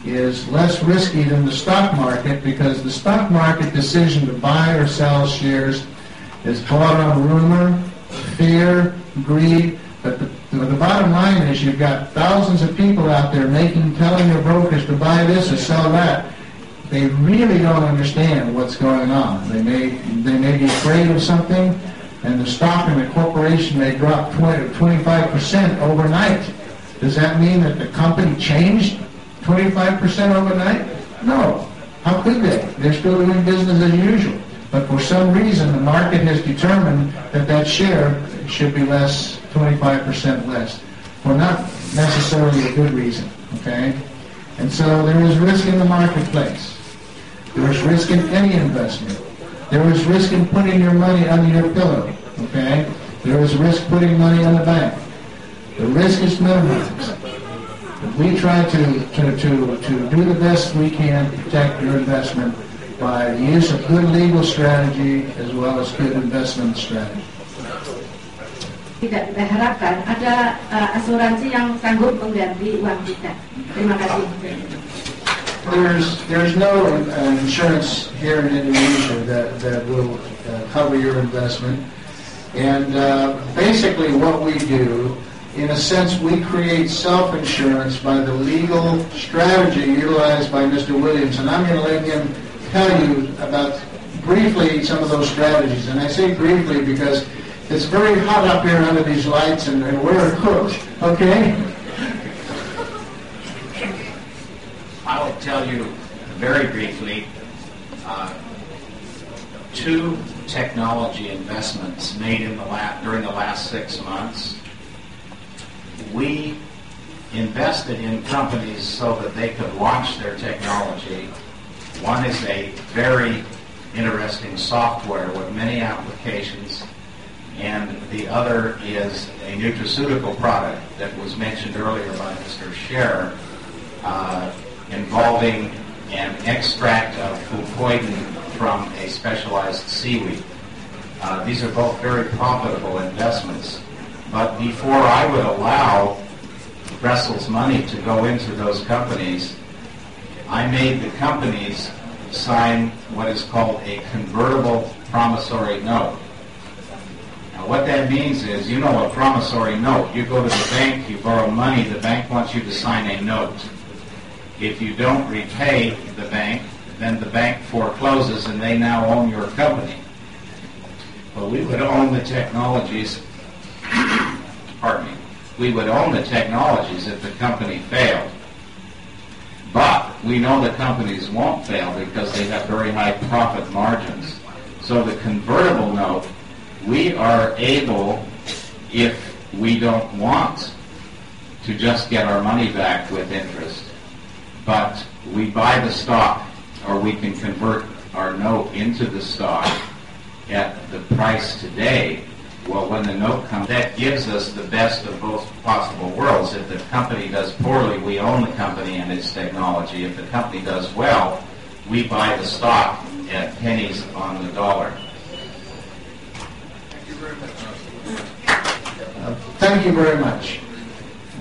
is less risky than the stock market, because the stock market decision to buy or sell shares is bought on rumor, fear, greed. But the bottom line is you've got thousands of people out there telling their brokers to buy this or sell that. They really don't understand what's going on. They may be afraid of something, and the stock in the corporation may drop 20 or 25% overnight. Does that mean that the company changed 25% overnight? No. How could they? They're still doing business as usual. But for some reason, the market has determined that share should be less, 25% less, for not necessarily a good reason, okay? And so there is risk in the marketplace. There is risk in any investment. There is risk in putting your money under your pillow, okay? There is risk putting money in the bank. The risk is minimized. But we try to do the best we can to protect your investment by the use of good legal strategy as well as good investment strategy. Tidak kita harapkan ada asuransi yang sanggup mengganti uang kita. Terima kasih. There's no insurance here in Indonesia that will cover your investment, and basically what we do, in a sense, we create self-insurance by the legal strategy utilized by Mr. Williams, and I'm going to let him tell you about briefly some of those strategies. And I say briefly because it's very hot up here under these lights, and we're cooked, okay? I will tell you very briefly two technology investments made during the last 6 months. We invested in companies so that they could launch their technology. One is a very interesting software with many applications, and the other is a nutraceutical product that was mentioned earlier by Mr. Scherer, involving an extract of fucoidan from a specialized seaweed. These are both very profitable investments. But before I would allow Brussels money to go into those companies, I made the companies sign what is called a convertible promissory note. Now what that means is, you know, a promissory note. You go to the bank, you borrow money, the bank wants you to sign a note. If you don't repay the bank, then the bank forecloses and they now own your company. Well, we would own the technologies, pardon me, we would own the technologies if the company failed. But we know the companies won't fail because they have very high profit margins. So the convertible note, we are able, if we don't want to just get our money back with interest, but we buy the stock, or we can convert our note into the stock at the price today. Well, when the note comes, that gives us the best of both possible worlds. If the company does poorly, we own the company and its technology. If the company does well, we buy the stock at pennies on the dollar. Thank you very much. Thank you very much.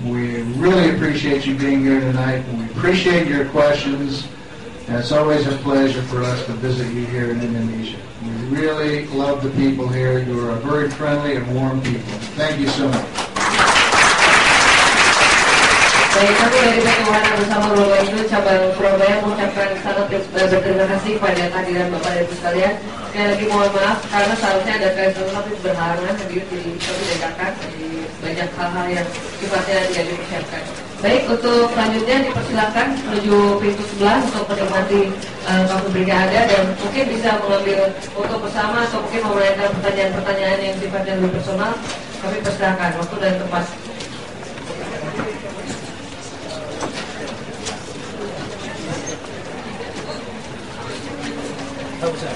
We really appreciate you being here tonight, and we appreciate your questions. And it's always a pleasure for us to visit you here in Indonesia. We really love the people here. You are very friendly and warm people. Thank you so much. Baik, kami dari Ketuhanan bersama Bapak Ibu cabang Surabaya mengucapkan sangat berterima kasih kepada kehadiran Bapak dan Ibu sekalian. Sekali lagi mohon maaf karena seharusnya ada kreatif tapi berhalangan hadir di dadakan di banyak hal-hal yang sifatnya tidak dipersiapkan. Baik, untuk selanjutnya dipersilakan menuju pintu sebelah untuk menikmati kafe brigada dan mungkin bisa mengambil foto bersama atau mungkin menanyakan pertanyaan-pertanyaan yang sifatnya lebih personal. Kami persilakan waktu dan tempat. Bagus ya?